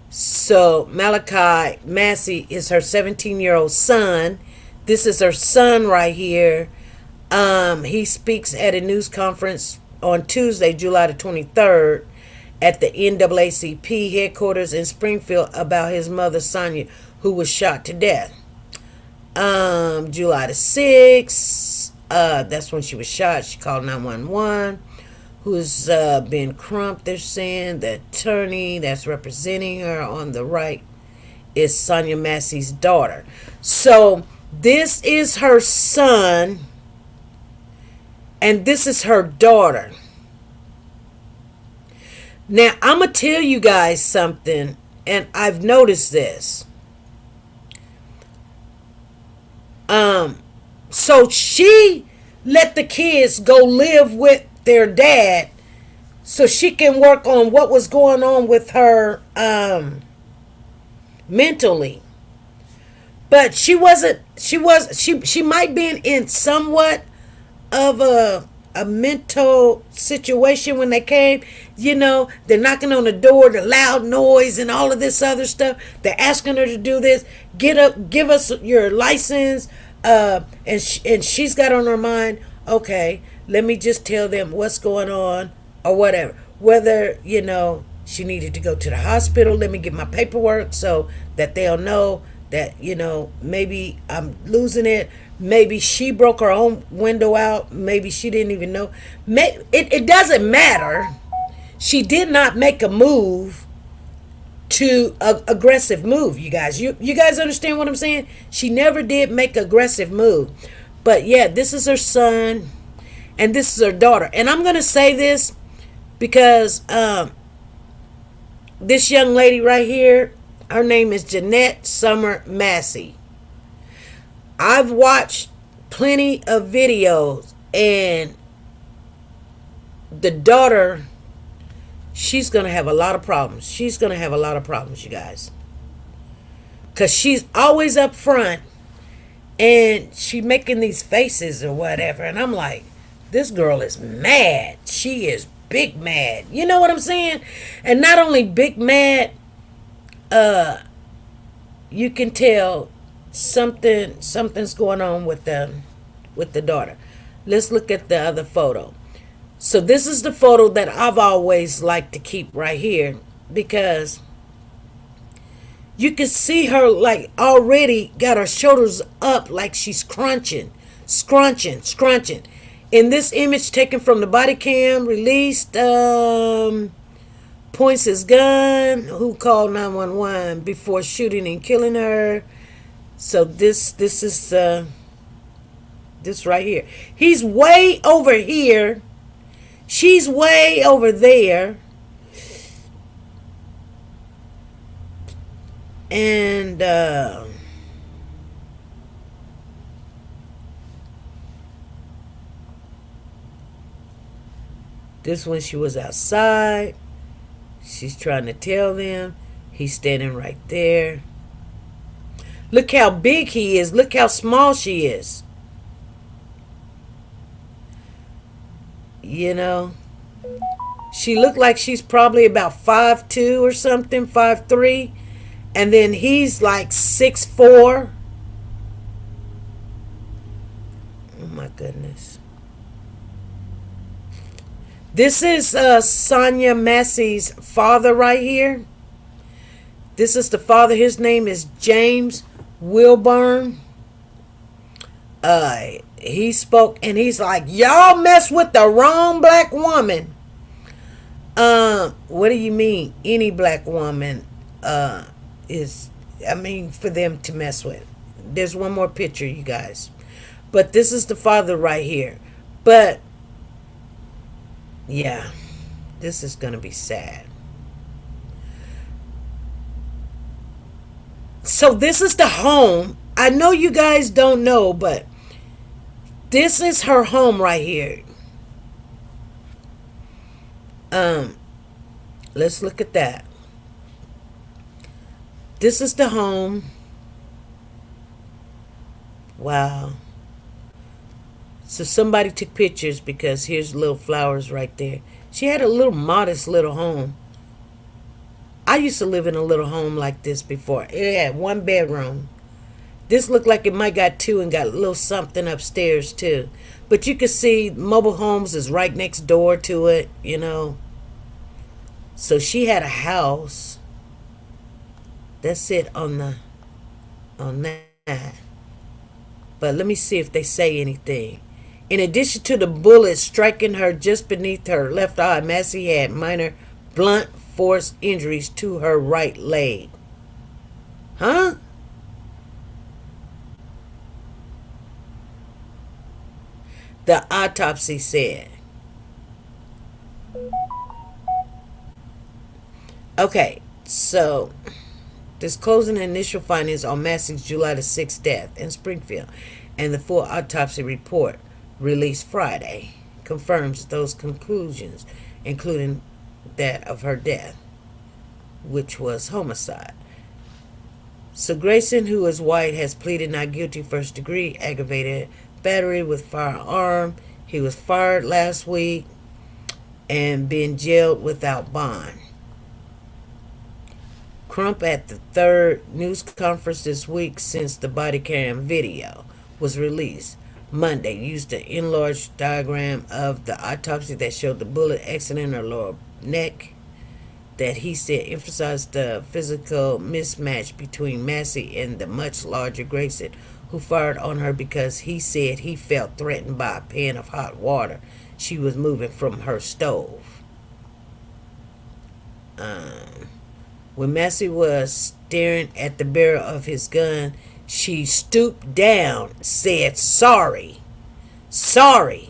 So Malachi Massey is her 17-year-old son. This is her son right here. He speaks at a news conference on Tuesday, July the 23rd, at the NAACP headquarters in Springfield about his mother, Sonya, who was shot to death. July the 6th, that's when she was shot. She called 911. Who's been Crump, they're saying. The attorney that's representing her on the right is Sonya Massey's daughter. So this is her son, and this is her daughter. Now, I'm going to tell you guys something, and I've noticed this. So she let the kids go live with their dad so she can work on what was going on with her mentally. But she might be in somewhat of a mental situation when they came. You know, they're knocking on the door, the loud noise and all of this other stuff. They're asking her to do this. Get up, give us your license. And she's got on her mind, okay, let me just tell them what's going on or whatever. Whether, you know, she needed to go to the hospital, let me get my paperwork so that they'll know that, you know, maybe I'm losing it. Maybe she broke her own window out. Maybe she didn't even know. It doesn't matter. She did not make a move to aggressive move, you guys. You guys understand what I'm saying? She never did make aggressive move. But yeah, this is her son and this is her daughter. And I'm going to say this because this young lady right here, her name is Jeanette Summer Massey. I've watched plenty of videos, and the daughter, she's going to have a lot of problems. She's going to have a lot of problems, you guys. Because she's always up front, and she making these faces or whatever. And I'm like, this girl is mad. She is big mad. You know what I'm saying? And not only big mad, you can tell something's going on with the daughter. Let's look at the other photo. So this is the photo that I've always liked to keep right here, because you can see her like already got her shoulders up like she's scrunching. In this image taken from the body cam released, points his gun, who called 911 before shooting and killing her. So this is this right here. He's way over here. She's way over there. And This one she was outside. She's trying to tell them. He's standing right there. Look how big he is. Look how small she is. You know, she looked like she's probably about 5'2" or something, 5'3", and then he's like 6'4". Oh my goodness. This is Sonya Massey's father right here. This is the father. His name is James Wilburn. He spoke and he's like, y'all mess with the wrong black woman. What do you mean? Any black woman is, I mean, for them to mess with. There's one more picture, you guys. But this is the father right here. But, yeah, this is going to be sad. So this is the home. I know you guys don't know, but this is her home right here. Let's look at that. This is the home. Wow. So somebody took pictures because here's little flowers right there. She had a little modest little home. I used to live in a little home like this before. It had 1 bedroom. This looked like it might got 2 and got a little something upstairs too. But you can see mobile homes is right next door to it, you know. So she had a house. That's it on that. But let me see if they say anything. In addition to the bullet striking her just beneath her left eye, Massey had minor blunt force injuries to her right leg. Huh? The autopsy said. Okay, so disclosing initial findings on Massey's July the 6th death in Springfield and the full autopsy report released Friday confirms those conclusions, including that of her death, which was homicide. So Grayson, who is white, has pleaded not guilty first degree aggravated battery with firearm. He was fired last week and been jailed without bond. Crump at the third news conference this week since the body cam video was released Monday used an enlarged diagram of the autopsy that showed the bullet exiting her lower neck that he said emphasized the physical mismatch between Massey and the much larger Grayson, who fired on her because he said he felt threatened by a pan of hot water she was moving from her stove. When Massey was staring at the barrel of his gun, she stooped down, said, "Sorry, sorry,"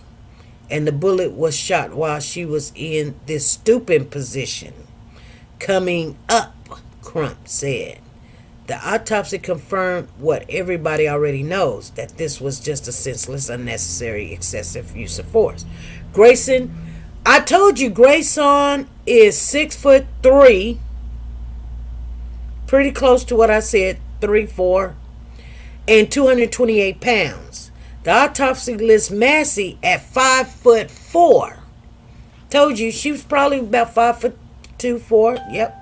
and the bullet was shot while she was in this stooping position. Coming up, Crump said. The autopsy confirmed what everybody already knows, that this was just a senseless, unnecessary, excessive use of force. Grayson, I told you Grayson is 6'3", pretty close to what I said, 3'4", and 228 pounds. The autopsy lists Massey at 5'4". Told you she was probably about 5'2", 4". Yep.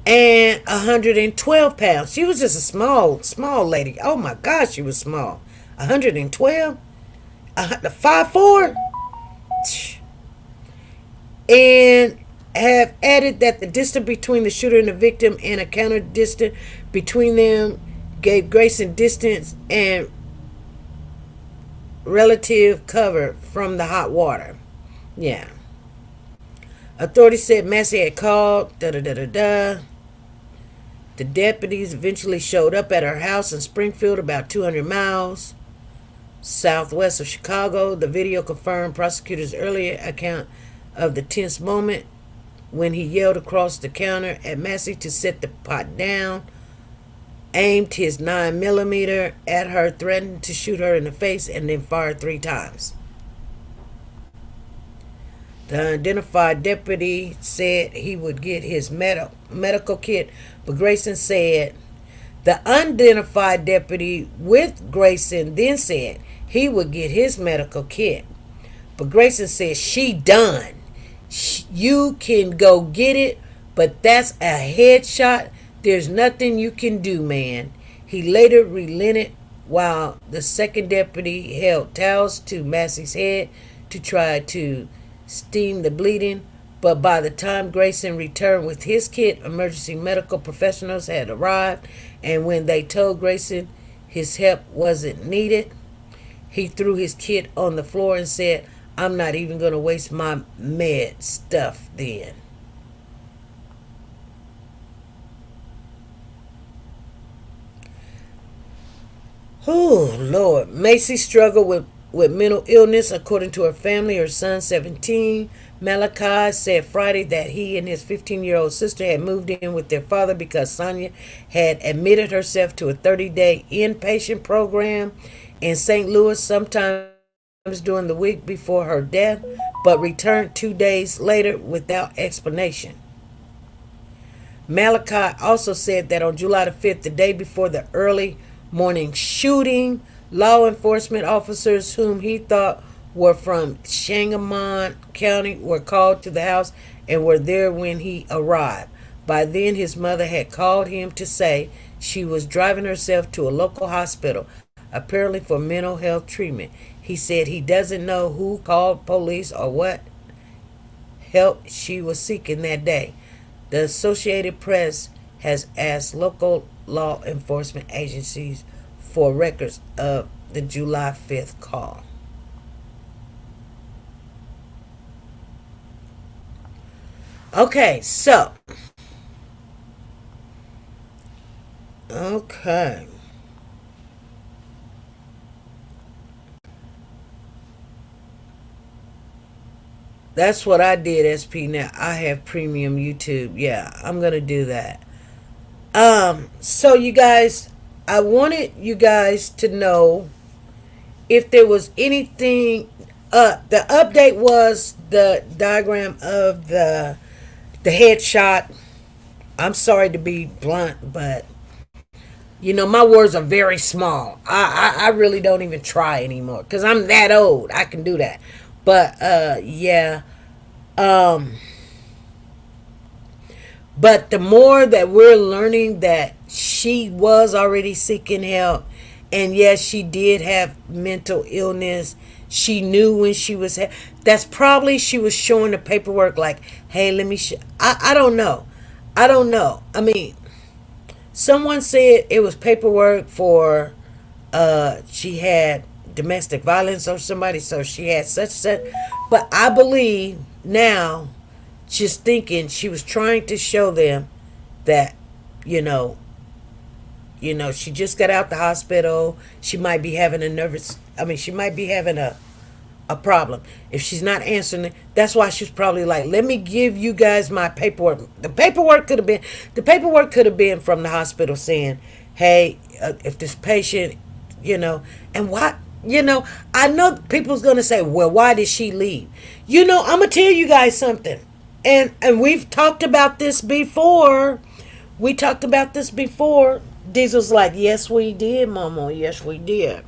And 112 pounds. She was just a small lady. Oh my gosh, she was small. 112? 5'4"? And have added that the distance between the shooter and the victim and a counter distance between them gave Grayson distance and relative cover from the hot water. Yeah. Authorities said Massey had called. The deputies eventually showed up at her house in Springfield, about 200 miles southwest of Chicago. The video confirmed prosecutors' earlier account of the tense moment when he yelled across the counter at Massey to set the pot down, aimed his 9mm at her, threatened to shoot her in the face, and then fired 3 times. The identified deputy said he would get his medical kit, but Grayson said the unidentified deputy with Grayson then said he would get his medical kit. But Grayson said, she done. You can go get it, but that's a headshot. There's nothing you can do, man. He later relented while the second deputy held towels to Massey's head to try to stem the bleeding. But by the time Grayson returned with his kit, emergency medical professionals had arrived, and when they told Grayson his help wasn't needed, he threw his kit on the floor and said, I'm not even going to waste my med stuff then. Oh, Lord. Massey struggled with mental illness. According to her family, her son, 17, Malachi, said Friday that he and his 15-year-old sister had moved in with their father because Sonya had admitted herself to a 30-day inpatient program in St. Louis sometime during the week before her death, but returned 2 days later without explanation. Malachi also said that on July the 5th, the day before the early morning shooting, law enforcement officers whom he thought were from Sangamon County were called to the house and were there when he arrived. By then, his mother had called him to say she was driving herself to a local hospital, apparently for mental health treatment. He said he doesn't know who called police or what help she was seeking that day. The Associated Press has asked local law enforcement agencies for records of the July 5th call. Okay. That's what I did, SP. Now I have premium YouTube. Yeah, I'm gonna do that. So you guys, I wanted you guys to know if there was anything. The update was the diagram of the headshot. I'm sorry to be blunt, but my words are very small. I really don't even try anymore because I'm that old. I can do that. But yeah. But the more that we're learning that she was already seeking help, and yes, she did have mental illness. She knew when she was. That's probably she was showing the paperwork like, hey, let me. I don't know. I mean, someone said it was paperwork for. She had domestic violence or somebody, so she had such. But I believe now, just thinking she was trying to show them that, she just got out the hospital. She might be having she might be having a problem. If she's not answering it, that's why she's probably like, let me give you guys my paperwork. The paperwork could have been from the hospital saying, hey, if this patient, and why, I know people's going to say, well, why did she leave? I'm going to tell you guys something. And we've talked about this before. Diesel's like, yes, we did, Mama. Yes, we did.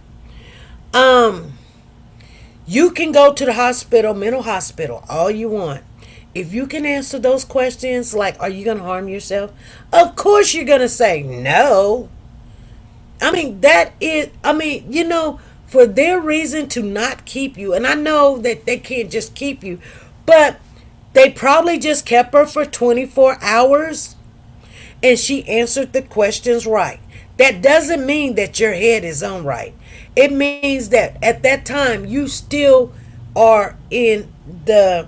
You can go to the hospital, mental hospital, all you want. If you can answer those questions, like, are you going to harm yourself? Of course you're going to say no. For their reason to not keep you. And I know that they can't just keep you, but they probably just kept her for 24 hours and she answered the questions right. That doesn't mean that your head is on right. It means that at that time you still are in the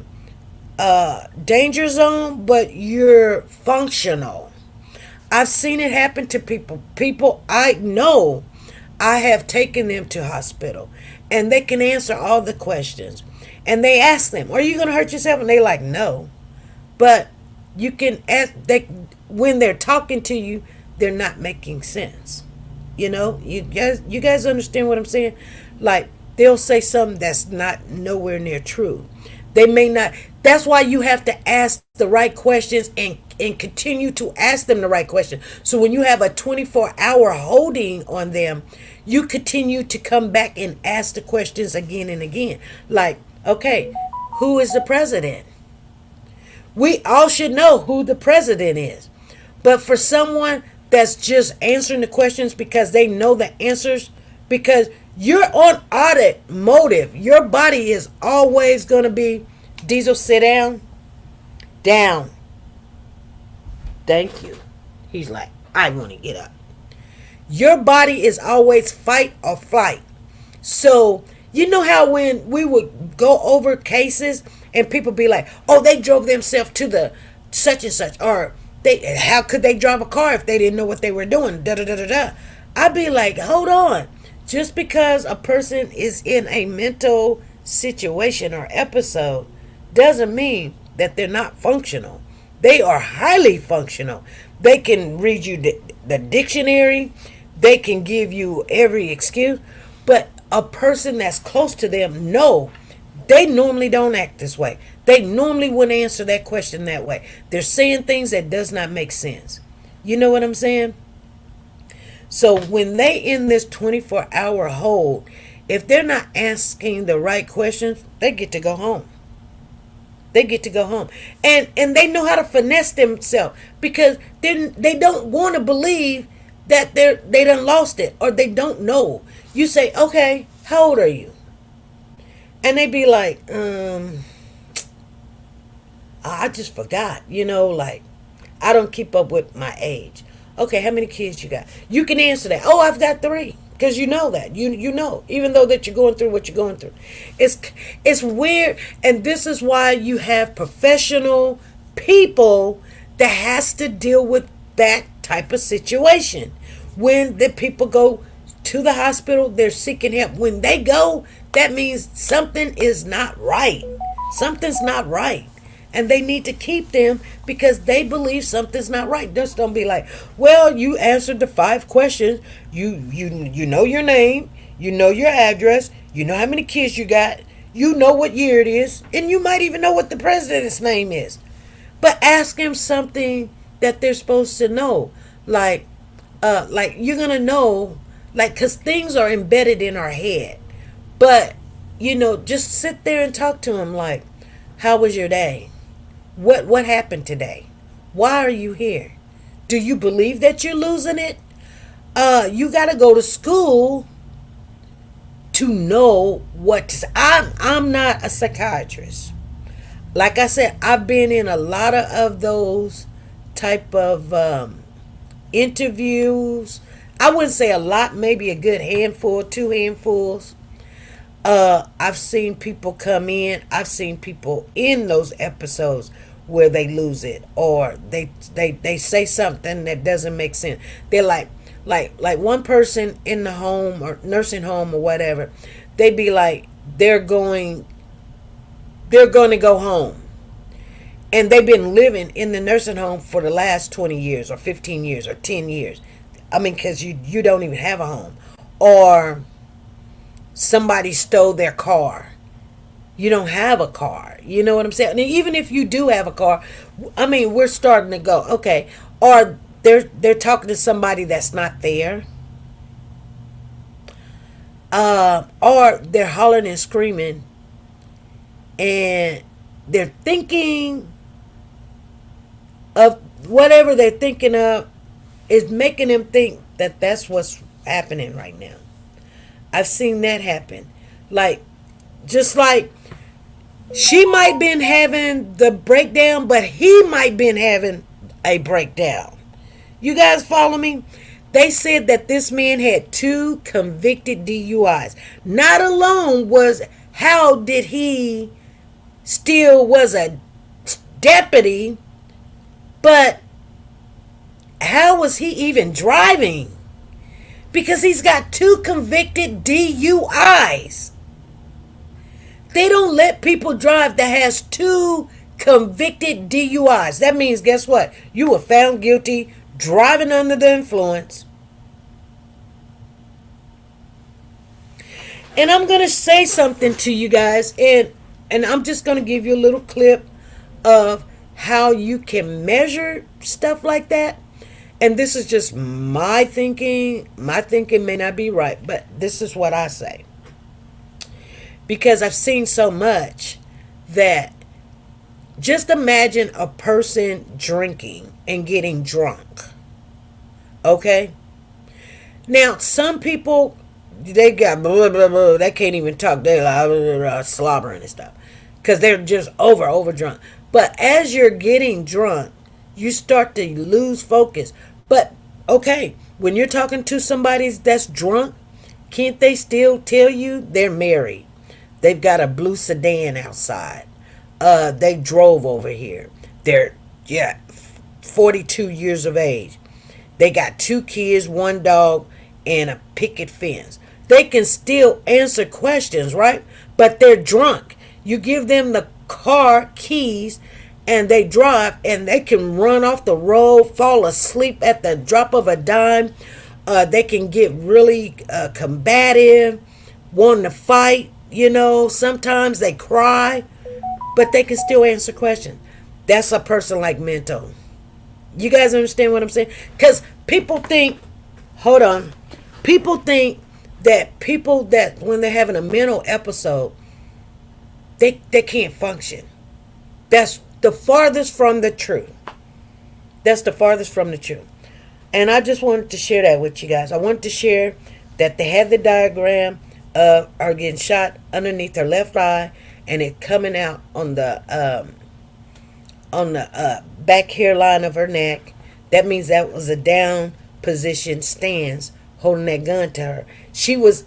danger zone, but you're functional. I've seen it happen to people. People I know, I have taken them to hospital and they can answer all the questions. And they ask them, are you going to hurt yourself? And they like, no. But you can ask, when they're talking to you, they're not making sense. You guys understand what I'm saying? Like, they'll say something that's not nowhere near true. They may not, That's why you have to ask the right questions and continue to ask them the right question. So when you have a 24-hour holding on them, you continue to come back and ask the questions again and again. Like, okay, who is the president? We all should know who the president is. But for someone that's just answering the questions because they know the answers, because you're on audit motive, your body is always going to be, Diesel, sit down. Down. Thank you. He's like, I want to get up. Your body is always fight or flight. So, you know how when we would go over cases and people be like, oh, they drove themselves to the such and such, or how could they drive a car if they didn't know what they were doing? Da da da da da. I'd be like, hold on. Just because a person is in a mental situation or episode doesn't mean that they're not functional. They are highly functional. They can read you the dictionary. They can give you every excuse. But a person that's close to them, no, they normally don't act this way. They normally wouldn't answer that question that way. They're saying things that does not make sense. You know what I'm saying? So when they in this 24-hour hold, if they're not asking the right questions, they get to go home. They get to go home. And they know how to finesse themselves, because they don't want to believe that they done lost it, or they don't know. You say, okay, how old are you? And they be like, I just forgot, like, I don't keep up with my age. Okay, how many kids you got? You can answer that. Oh, I've got 3. Because you know that. You know, even though that you're going through what you're going through. It's weird. And this is why you have professional people that has to deal with that type of situation. When the people go to the hospital, they're seeking help. When they go, that means something is not right. Something's not right. And they need to keep them because they believe something's not right. Just don't be like, well, you answered the 5 questions. You know your name. You know your address. You know how many kids you got. You know what year it is. And you might even know what the president's name is. But ask them something that they're supposed to know. Like you're going to know, because things are embedded in our head. But, just sit there and talk to them like, how was your day? What happened today? Why are you here? Do you believe that you're losing it? You got to go to school to know what to say. I'm not a psychiatrist. Like I said, I've been in a lot of those type of interviews. I wouldn't say a lot, maybe a good handful, 2 handfuls. I've seen people come in. I've seen people in those episodes where they lose it, or they say something that doesn't make sense. They're like one person in the home or nursing home or whatever. They be like, they're going to go home, and they've been living in the nursing home for the last 20 years or 15 years or 10 years. I mean, because you don't even have a home, or somebody stole their car. You don't have a car. You know what I'm saying? And even if you do have a car, I mean, we're starting to go, okay. Or they're talking to somebody that's not there. Or they're hollering and screaming, and they're thinking of whatever they're thinking of is making them think that that's what's happening right now. I've seen that happen. Just like she might been having the breakdown, but he might been having a breakdown. You guys follow me? They said that this man had 2 convicted DUIs. Not alone was how did he still was a deputy, but how was he even driving? Because he's got 2 convicted DUIs. They don't let people drive that has 2 convicted DUIs. That means, guess what? You were found guilty driving under the influence. And I'm going to say something to you guys, and I'm just going to give you a little clip of how you can measure stuff like that. And this is just my thinking. My thinking may not be right, but this is what I say. Because I've seen so much that just imagine a person drinking and getting drunk. Okay? Now, some people, they got blah, blah, blah. They can't even talk. They're like blah, blah, blah, slobbering and stuff. Because they're just over drunk. But as you're getting drunk, you start to lose focus. But, okay, when you're talking to somebody that's drunk, can't they still tell you they're married? They've got a blue sedan outside. They drove over here. They're 42 years of age. They got 2 kids, 1 dog, and a picket fence. They can still answer questions, right? But they're drunk. You give them the car keys and they drive, and they can run off the road, fall asleep at the drop of a dime. They can get really combative, wanting to fight. You know, sometimes they cry, but they can still answer questions. That's a person like Mento. You guys understand what I'm saying? Because people think, hold on, people think that people that when they're having a mental episode, they can't function. That's the farthest from the truth. That's the farthest from the truth. And I just wanted to share that with you guys. I wanted to share that they had the diagram of her getting shot underneath her left eye, and it coming out on the back hairline of her neck. That means that was a down position stance, holding that gun to her. She was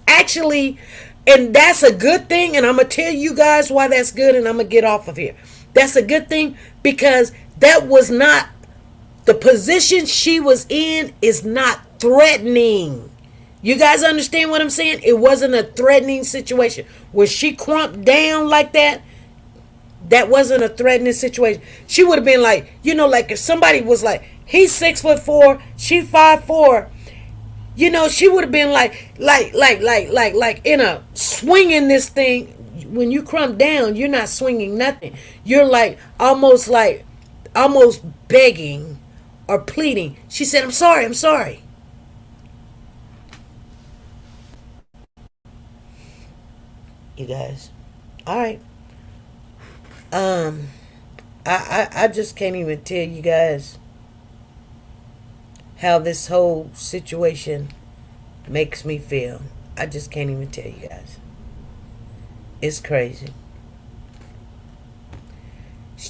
actually, and that's a good thing, and I'm going to tell you guys why that's good, and I'm going to get off of here. That's a good thing because that was not, the position she was in is not threatening. You guys understand what I'm saying? It wasn't a threatening situation. When she crumped down like that, that wasn't a threatening situation. She would have been like, you know, like if somebody was like, he's 6'4", she 5'4", you know, she would have been like in a swinging this thing. When you crump down, you're not swinging nothing. You're like almost begging or pleading. She said, I'm sorry. You guys. All right. I just can't even tell you guys how this whole situation makes me feel. I just can't even tell you guys. It's crazy.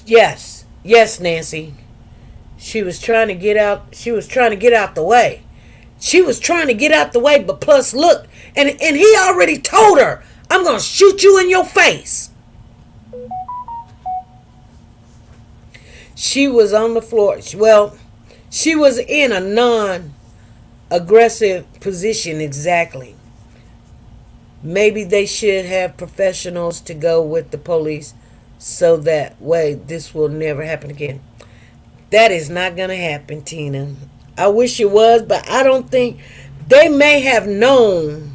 Yes, Nancy. She was trying to get out. She was trying to get out the way. But plus, look, and he already told her, I'm going to shoot you in your face. She was on the floor. Well, she was in a non-aggressive position exactly. Maybe they should have professionals to go with the police so that way this will never happen again. That is not going to happen, Tina. I wish it was, but I don't think they may have known,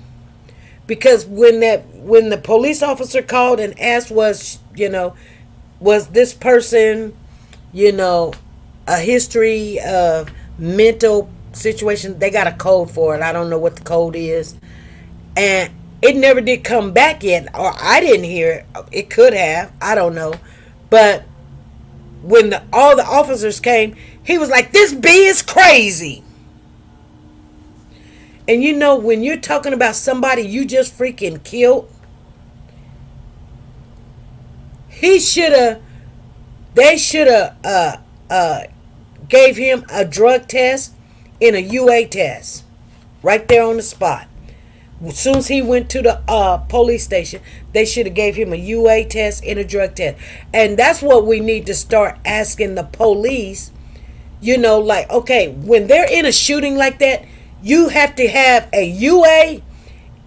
because when the police officer called and asked was this person, a history of mental situation, they got a code for it. I don't know what the code is. And it never did come back yet, or I didn't hear it. It could have. I don't know. But when all the officers came, he was like, this bee is crazy. And when you're talking about somebody you just freaking killed, they should have gave him a drug test and a UA test right there on the spot. As soon as he went to the police station, they should have gave him a UA test and a drug test. And that's what we need to start asking the police. Okay, when they're in a shooting like that, you have to have a UA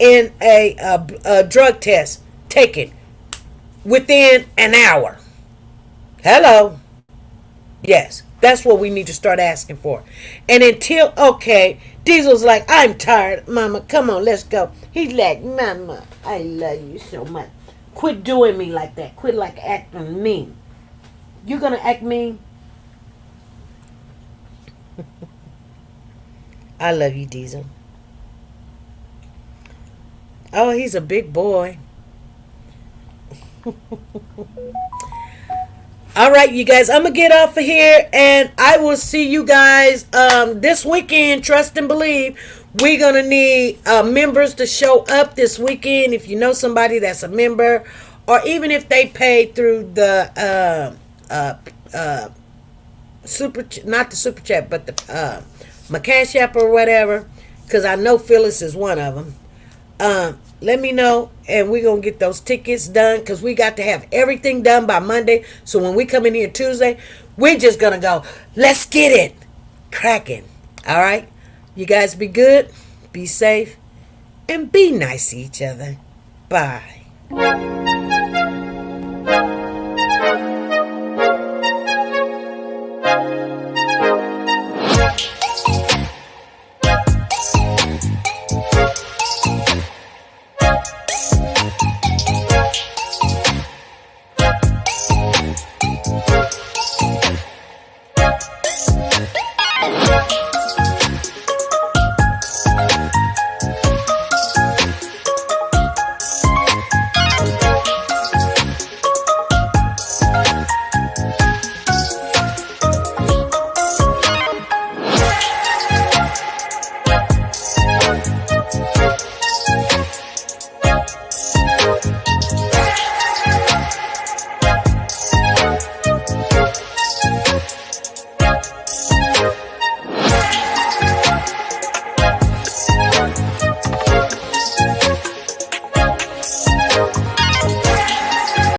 and a drug test taken within an hour. Hello. Yes, that's what we need to start asking for. And until, okay, Diesel's like, I'm tired, Mama. Come on, let's go. He's like, Mama, I love you so much. Quit doing me like that. Quit acting mean. You gonna act mean? I love you, Diesel. Oh, he's a big boy. All right, you guys, I'm gonna get off of here, and I will see you guys this weekend. Trust and believe. We're gonna need members to show up this weekend. If you know somebody that's a member, or even if they paid through the not the super chat, but the my Cash App or whatever, because I know Phyllis is one of them. Let me know, and we're going to get those tickets done, because we got to have everything done by Monday. So when we come in here Tuesday, we're just going to go, let's get it cracking. All right? You guys be good, be safe, and be nice to each other. Bye.